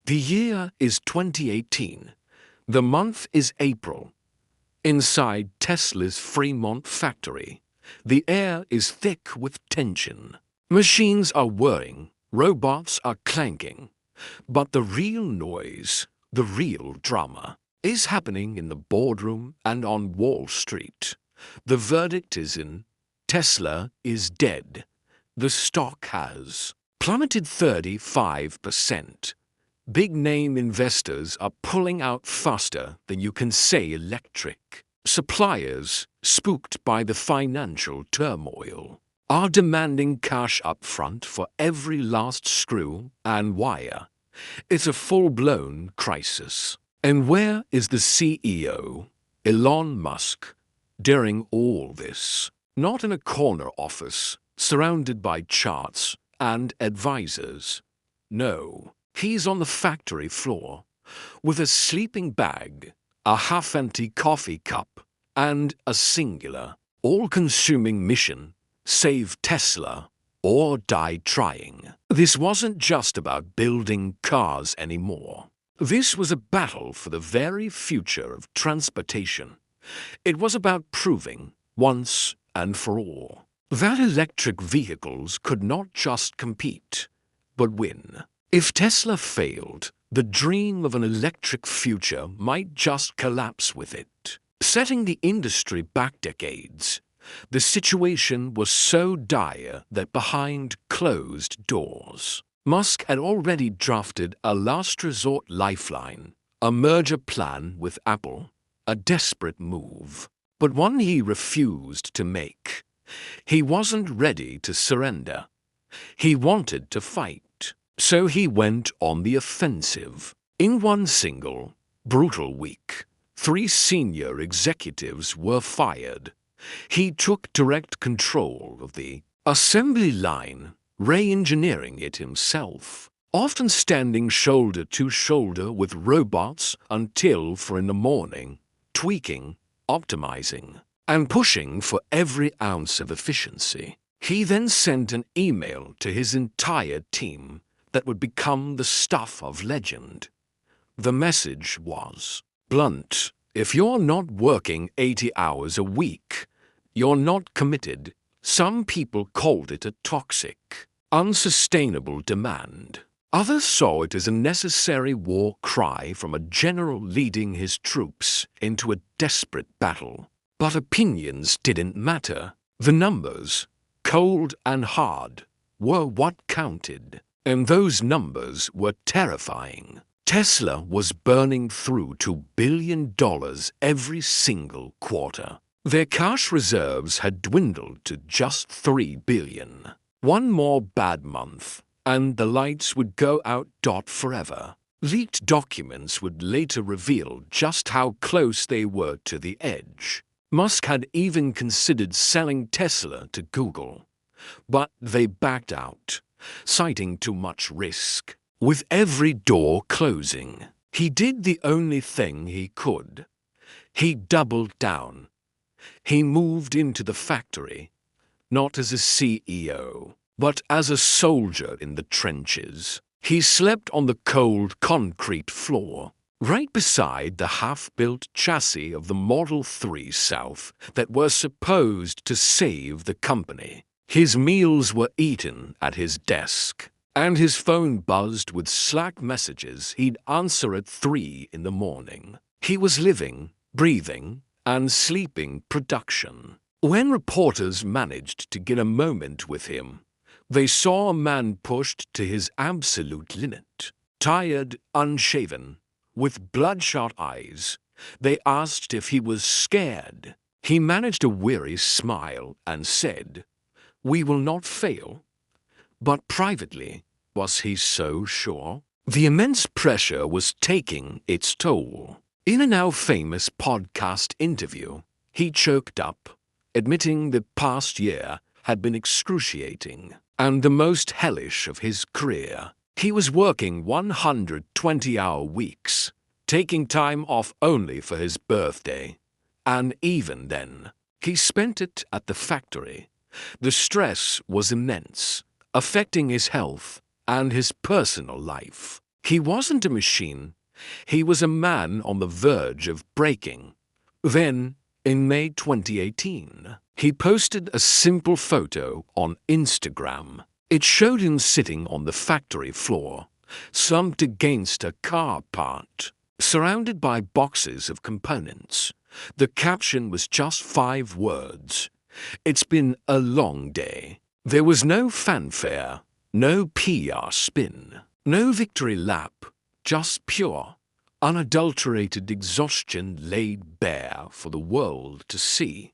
The year is 2018. The month is April. Inside Tesla's Fremont factory, the air is thick with tension. Machines are whirring, robots are clanking. But the real noise, the real drama, is happening in the boardroom and on Wall Street. The verdict is in. Tesla is dead. The stock has plummeted 35%. Big-name investors are pulling out faster than you can say electric. Suppliers, spooked by the financial turmoil, are demanding cash up front for every last screw and wire. It's a full-blown crisis. And where is the CEO, Elon Musk, during all this? Not in a corner office, surrounded by charts and advisors. No. He's on the factory floor, with a sleeping bag, a half-empty coffee cup, and a singular, all-consuming mission: save Tesla or die trying. This wasn't just about building cars anymore. This was a battle for the very future of transportation. It was about proving, once and for all, that electric vehicles could not just compete, but win. If Tesla failed, the dream of an electric future might just collapse with it. Setting the industry back decades, the situation was so dire that behind closed doors, Musk had already drafted a last-resort lifeline, a merger plan with Apple, a desperate move, but one he refused to make. He wasn't ready to surrender. He wanted to fight. So he went on the offensive. In one single, brutal week, 3 senior executives were fired. He took direct control of the assembly line, re-engineering it himself, often standing shoulder to shoulder with robots until 4 in the morning, tweaking, optimizing, and pushing for every ounce of efficiency. He then sent an email to his entire team that would become the stuff of legend. The message was blunt: if you're not working 80 hours a week, you're not committed. Some people called it a toxic, unsustainable demand. Others saw it as a necessary war cry from a general leading his troops into a desperate battle. But opinions didn't matter. The numbers, cold and hard, were what counted. And those numbers were terrifying. Tesla was burning through $2 billion every single quarter. Their cash reserves had dwindled to just $3 billion. One more bad month, and the lights would go out forever. Leaked documents would later reveal just how close they were to the edge. Musk had even considered selling Tesla to Google, but they backed out, citing too much risk. With every door closing, he did the only thing he could. He doubled down. He moved into the factory, not as a CEO, but as a soldier in the trenches. He slept on the cold concrete floor, right beside the half-built chassis of the Model 3 South that were supposed to save the company. His meals were eaten at his desk, and his phone buzzed with Slack messages he'd answer at 3 in the morning. He was living, breathing, and sleeping production. When reporters managed to get a moment with him, they saw a man pushed to his absolute limit. Tired, unshaven, with bloodshot eyes, they asked if he was scared. He managed a weary smile and said, "We will not fail." But privately, was he so sure? The immense pressure was taking its toll. In a now famous podcast interview, he choked up, admitting the past year had been excruciating and the most hellish of his career. He was working 120-hour weeks, taking time off only for his birthday, and even then, he spent it at the factory. The stress was immense, affecting his health and his personal life. He wasn't a machine. He was a man on the verge of breaking. Then, in May 2018, he posted a simple photo on Instagram. It showed him sitting on the factory floor, slumped against a car part, surrounded by boxes of components. The caption was just 5 words. "It's been a long day." There was no fanfare, no PR spin, no victory lap, just pure, unadulterated exhaustion laid bare for the world to see.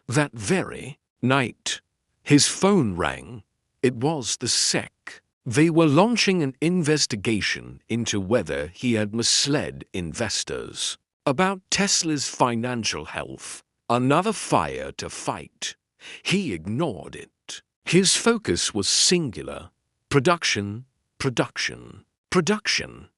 That very night, his phone rang. It was the SEC. They were launching an investigation into whether he had misled investors about Tesla's financial health. Another fire to fight. He ignored it. His focus was singular. Production, production, production.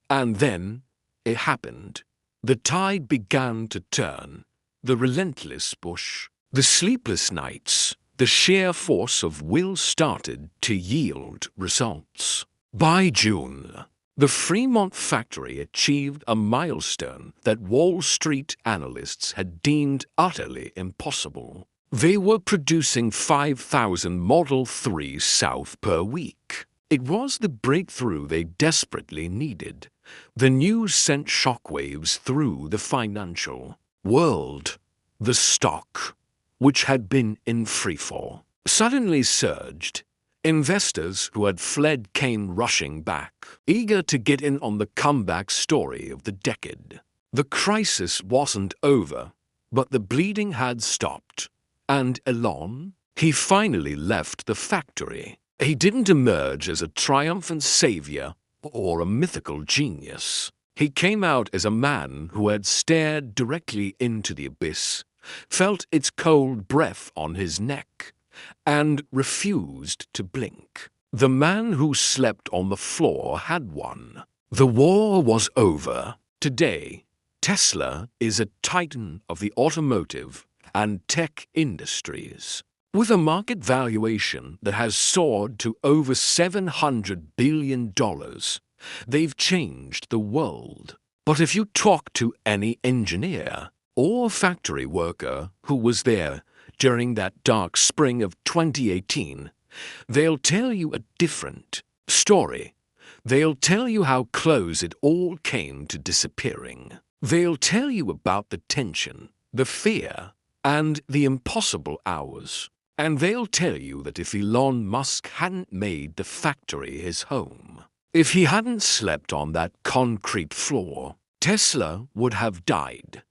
And then it happened. The tide began to turn. The relentless push, the sleepless nights, the sheer force of will started to yield results. By June, the Fremont factory achieved a milestone that Wall Street analysts had deemed utterly impossible. They were producing 5,000 Model 3 South per week. It was the breakthrough they desperately needed. The news sent shockwaves through the financial world. The stock, which had been in freefall, suddenly surged. Investors who had fled came rushing back, eager to get in on the comeback story of the decade. The crisis wasn't over, but the bleeding had stopped. And Elon? He finally left the factory. He didn't emerge as a triumphant savior or a mythical genius. He came out as a man who had stared directly into the abyss, felt its cold breath on his neck, and refused to blink. The man who slept on the floor had won. The war was over. Today, Tesla is a titan of the automotive and tech industries. With a market valuation that has soared to over $700 billion, they've changed the world. But if you talk to any engineer or factory worker who was there during that dark spring of 2018, they'll tell you a different story. They'll tell you how close it all came to disappearing. They'll tell you about the tension, the fear, and the impossible hours. And they'll tell you that if Elon Musk hadn't made the factory his home, if he hadn't slept on that concrete floor, Tesla would have died.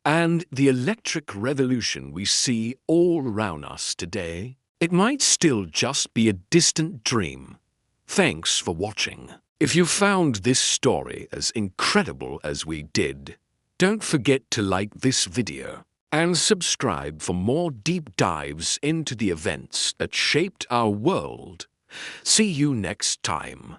And the electric revolution we see all around us today, it might still just be a distant dream. Thanks for watching. If you found this story as incredible as we did, don't forget to like this video and subscribe for more deep dives into the events that shaped our world. See you next time.